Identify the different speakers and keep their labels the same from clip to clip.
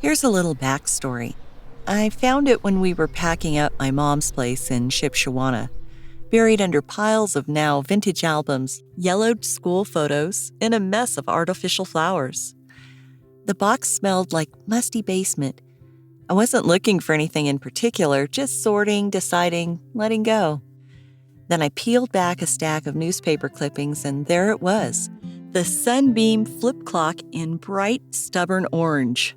Speaker 1: Here's a little backstory. I found it when we were packing up my mom's place in Shipshewana, buried under piles of now vintage albums, yellowed school photos, and a mess of artificial flowers. The box smelled like musty basement. I wasn't looking for anything in particular, just sorting, deciding, letting go. Then I peeled back a stack of newspaper clippings, and there it was, the Sunbeam Flip Clock in bright, stubborn orange.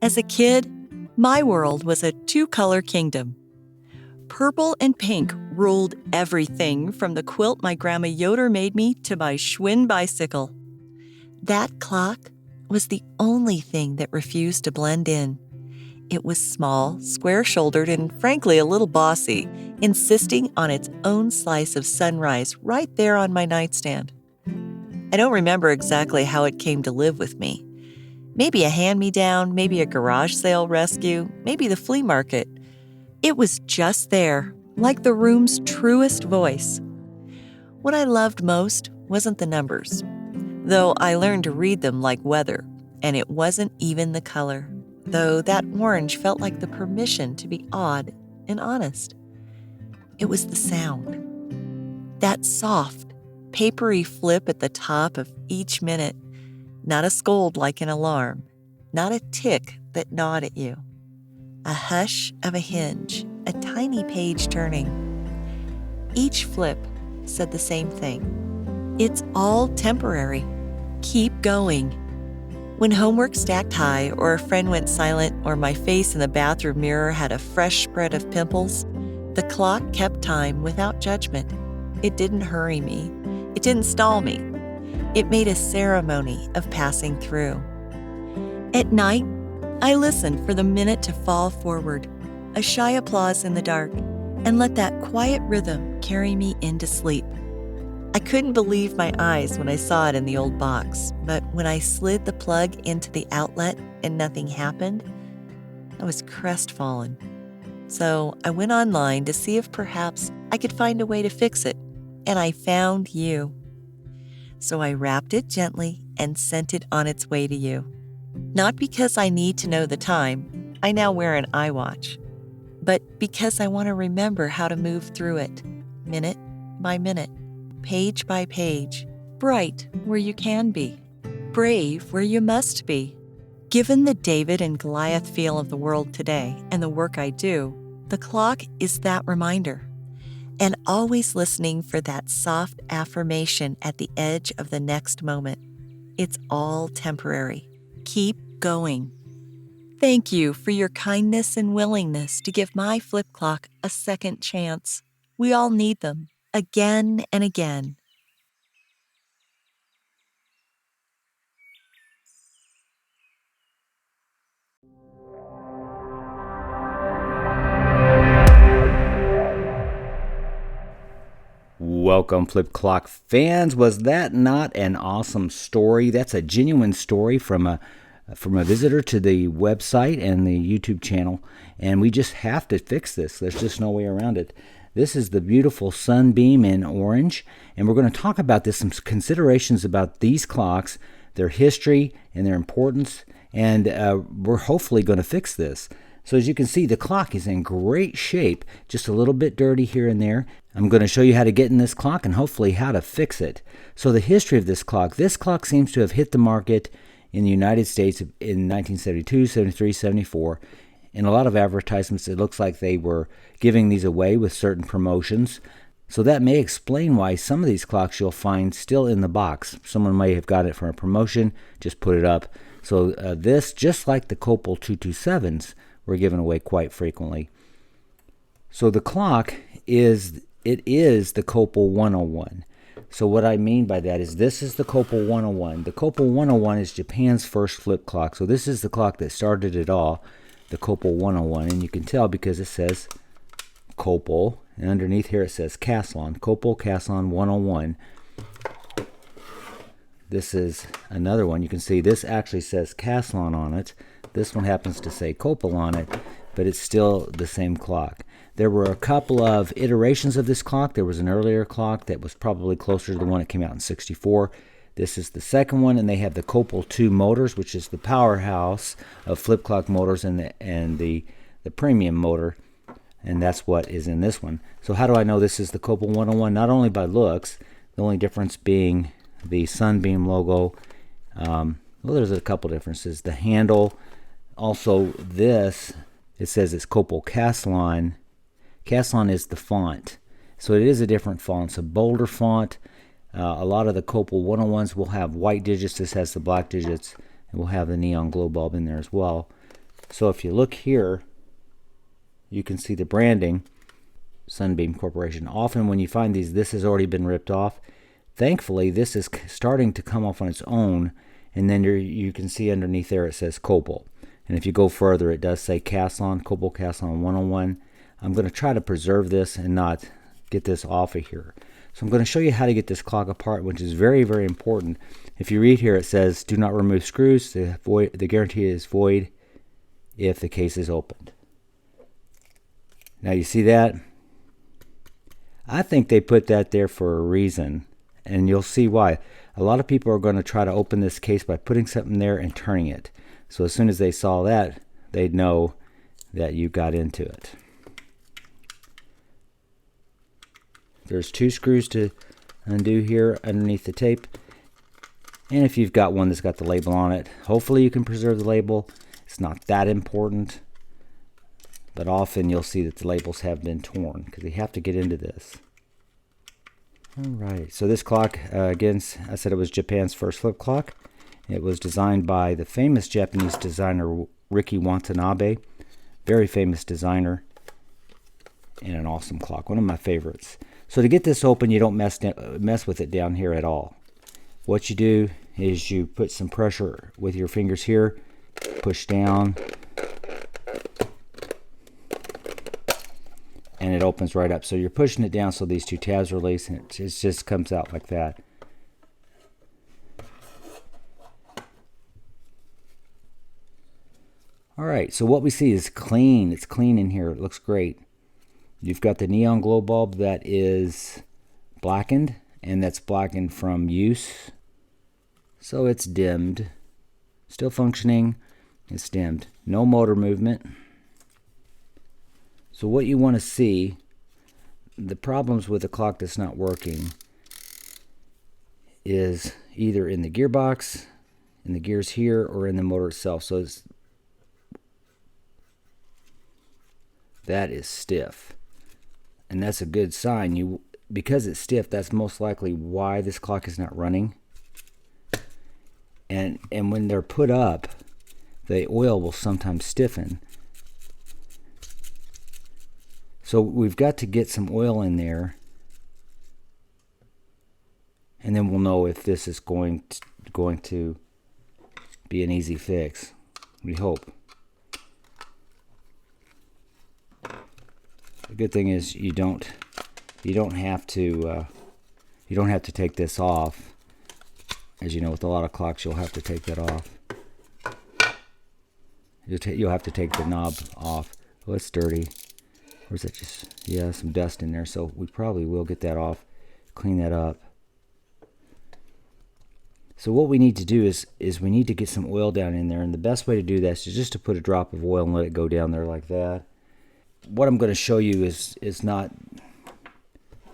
Speaker 1: As a kid, my world was a two-color kingdom. Purple and pink ruled everything from the quilt my Grandma Yoder made me to my Schwinn bicycle. That clock was the only thing that refused to blend in. It was small, square-shouldered, and frankly a little bossy, insisting on its own slice of sunrise right there on my nightstand. I don't remember exactly how it came to live with me. Maybe a hand-me-down, maybe a garage sale rescue, maybe the flea market. It was just there, like the room's truest voice. What I loved most wasn't the numbers, though I learned to read them like weather, and it wasn't even the color, though that orange felt like the permission to be odd and honest. It was the sound. That soft, papery flip at the top of each minute. Not a scold like an alarm, not a tick that gnawed at you. A hush of a hinge, a tiny page turning. Each flip said the same thing. It's all temporary. Keep going. When homework stacked high, or a friend went silent, or my face in the bathroom mirror had a fresh spread of pimples, the clock kept time without judgment. It didn't hurry me. It didn't stall me. It made a ceremony of passing through. At night, I listened for the minute to fall forward, a shy applause in the dark, and let that quiet rhythm carry me into sleep. I couldn't believe my eyes when I saw it in the old box, but when I slid the plug into the outlet and nothing happened, I was crestfallen. So I went online to see if perhaps I could find a way to fix it, and I found you. So I wrapped it gently and sent it on its way to you. Not because I need to know the time, I now wear an iWatch, but because I want to remember how to move through it, minute by minute, page by page, bright where you can be, brave where you must be. Given the David and Goliath feel of the world today and the work I do, the clock is that reminder. And always listening for that soft affirmation at the edge of the next moment. It's all temporary. Keep going. Thank you for your kindness and willingness to give my flip clock a second chance. We all need them, again and again.
Speaker 2: Welcome, Flip Clock fans. Was that not an awesome story? That's a genuine story from a visitor to the website and the YouTube channel, and we just have to fix this. There's just no way around it. This is the beautiful Sunbeam in orange, and we're going to talk about this, some considerations about these clocks, their history and their importance, and we're hopefully going to fix this. So as you can see, the clock is in great shape, just a little bit dirty here and there. I'm going to show you how to get in this clock and hopefully how to fix it. So the history of this clock seems to have hit the market in the United States in 1972, 73, 74. In a lot of advertisements, it looks like they were giving these away with certain promotions. So that may explain why some of these clocks you'll find still in the box. Someone may have got it for a promotion, just put it up. So this, just like the Copal 227s, were given away quite frequently. So the clock is the Copal 101. So what I mean by that is this is the Copal 101. The Copal 101 is Japan's first flip clock. So this is the clock that started it all, the Copal 101. And you can tell because it says Copal, and underneath here it says Caslon, Copal Caslon 101. This is another one. You can see this actually says Caslon on it. This one happens to say Copal on it, but it's still the same clock. There were a couple of iterations of this clock. There was an earlier clock that was probably closer to the one that came out in 64. This is the second one, and they have the Copal 2 motors, which is the powerhouse of flip clock motors, and the premium motor, and that's what is in this one. So how do I know this is the Copal 101? Not only by looks, the only difference being the Sunbeam logo. Well, there's a couple differences. The handle, also this, it says it's Copal Caslon. Caslon is the font, so it is a different font. It's a bolder font. A lot of the Copal 101s will have white digits. This has the black digits, and we'll have the neon glow bulb in there as well. So if you look here, you can see the branding, Sunbeam Corporation. Often when you find these, this has already been ripped off. Thankfully, this is starting to come off on its own, and then you can see underneath there it says Copal. And if you go further, it does say Caslon, Copal Caslon 101. I'm going to try to preserve this and not get this off of here. So I'm going to show you how to get this clock apart, which is very, very important. If you read here, it says, do not remove screws. The guarantee is void if the case is opened. Now you see that? I think they put that there for a reason, and you'll see why. A lot of people are going to try to open this case by putting something there and turning it. So as soon as they saw that, they'd know that you got into it. There's 2 screws to undo here underneath the tape. And if you've got one that's got the label on it, hopefully you can preserve the label. It's not that important, but often you'll see that the labels have been torn because they have to get into this. Alright, so this clock, again, I said it was Japan's first flip clock. It was designed by the famous Japanese designer Riki Watanabe. Very famous designer, and an awesome clock, one of my favorites. So to get this open, you don't mess with it down here at all. What you do is you put some pressure with your fingers here, push down, and it opens right up. So you're pushing it down so these 2 tabs release, and it just comes out like that. Alright, so what we see is clean. It's clean in here. It looks great. You've got the neon glow bulb that is blackened, and that's blackened from use. So it's dimmed. Still functioning. It's dimmed. No motor movement. So what you want to see, the problems with a clock that's not working is either in the gearbox, in the gears here, or in the motor itself. So that is stiff. And that's a good sign. Because it's stiff, that's most likely why this clock is not running. And when they're put up, the oil will sometimes stiffen. So we've got to get some oil in there, and then we'll know if this is going to be an easy fix. We hope. The good thing is you don't have to take this off. As you know, with a lot of clocks, you'll have to take that off. You'll have to take the knob off. Oh, it's dirty. Or is it just, yeah, some dust in there, so we probably will get that off, clean that up. So what we need to do is we need to get some oil down in there, and the best way to do that is just to put a drop of oil and let it go down there like that. What I'm going to show you is not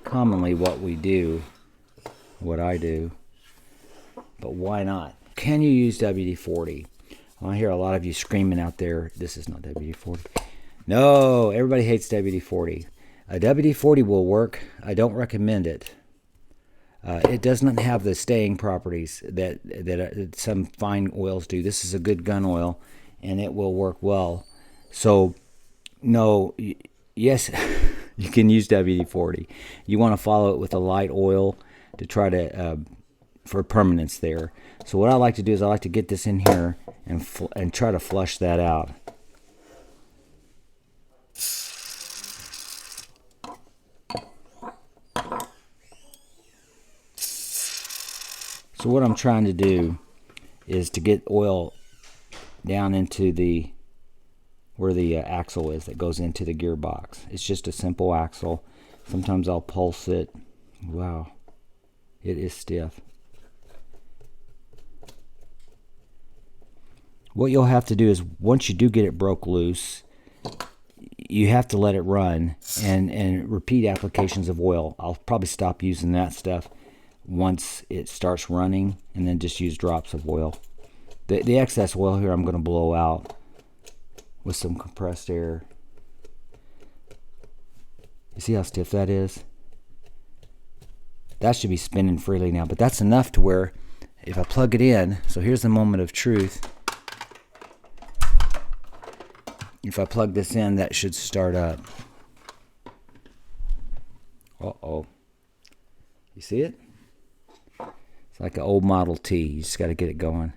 Speaker 2: commonly what we do, what I do, but why not? Can you use WD-40? I hear a lot of you screaming out there, this is not WD-40. No, everybody hates WD-40. WD-40 will work. I don't recommend it. It does not have the staying properties that some fine oils do. This is a good gun oil, and it will work well. So, no, yes, you can use WD-40. You want to follow it with a light oil to try to for permanence there. So what I like to do is I like to get this in here and try to flush that out. So what I'm trying to do is to get oil down into where the axle is that goes into the gearbox. It's just a simple axle. Sometimes I'll pulse it. Wow, it is stiff. what you'll have to do is once you do get it broke loose, you have to let it run and repeat applications of oil. I'll probably stop using that stuff once it starts running, and then just use drops of oil. The excess oil here I'm going to blow out with some compressed air. You see how stiff that is? That should be spinning freely now, but that's enough to where if I plug it in, so here's the moment of truth. If I plug this in, that should start up. Uh-oh. You see it? It's like an old Model T. You just got to get it going.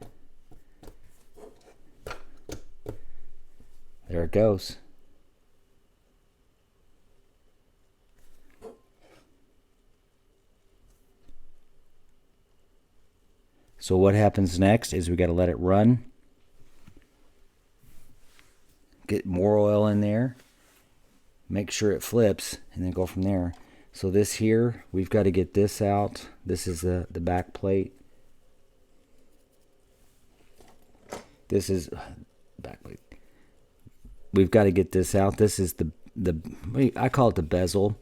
Speaker 2: There it goes. So what happens next is we got to let it run. Get more oil in there. Make sure it flips, and then go from there. So this here, we've got to get this out. This is the back plate. This is back plate. We've got to get this out. This is I call it the bezel.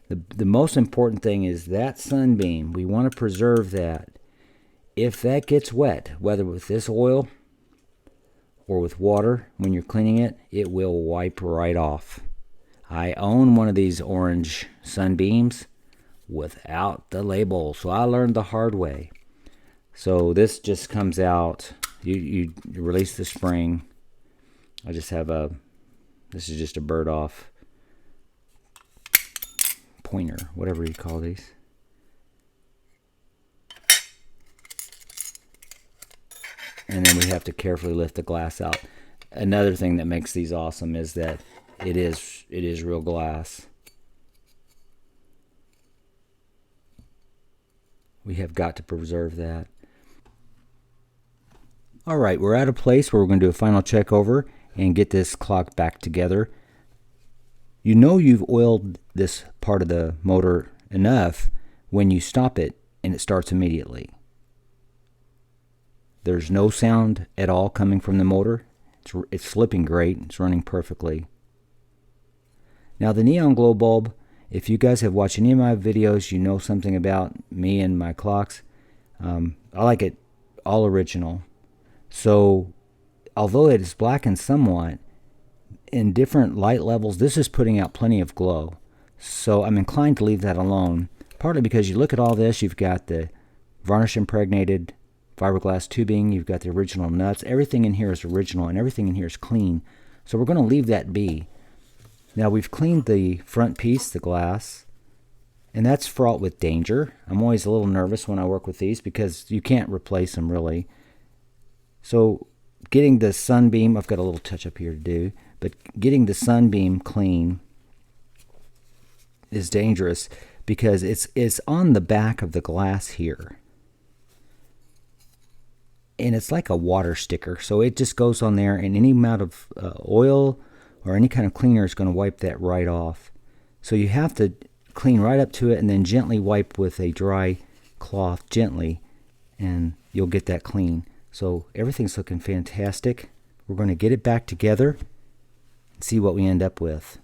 Speaker 2: The most important thing is that sunbeam. We want to preserve that. If that gets wet, whether with this oil or with water, when you're cleaning it, it will wipe right off. I own one of these orange sunbeams without the label, so I learned the hard way. So this just comes out. You release the spring. I just have this is just a bird off pointer, whatever you call these. And then we have to carefully lift the glass out. Another thing that makes these awesome is that it is real glass. We have got to preserve that. All right, we're at a place where we're going to do a final check over and get this clock back together. You know you've oiled this part of the motor enough when you stop it and it starts immediately. There's no sound at all coming from the motor. It's slipping great. It's running perfectly. Now the neon glow bulb, if you guys have watched any of my videos, you know something about me and my clocks. I like it all original. So although it is blackened somewhat, in different light levels, this is putting out plenty of glow. So I'm inclined to leave that alone, partly because you look at all this, you've got the varnish impregnated fiberglass tubing, you've got the original nuts. Everything in here is original and everything in here is clean. So we're going to leave that be. Now we've cleaned the front piece, the glass, and that's fraught with danger. I'm always a little nervous when I work with these because you can't replace them really. So getting the sunbeam, I've got a little touch up here to do, but getting the sunbeam clean is dangerous because it's on the back of the glass here. And it's like a water sticker, so it just goes on there, and any amount of oil or any kind of cleaner is going to wipe that right off. So you have to clean right up to it and then gently wipe with a dry cloth gently, and you'll get that clean. So everything's looking fantastic. We're going to get it back together and see what we end up with.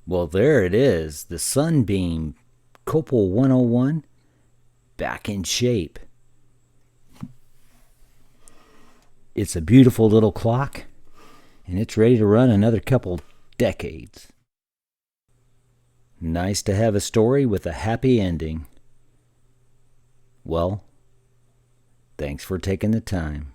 Speaker 2: Well, there it is, the Sunbeam Copal 101 back in shape. It's a beautiful little clock, and it's ready to run another couple decades. Nice to have a story with a happy ending. Well, thanks for taking the time.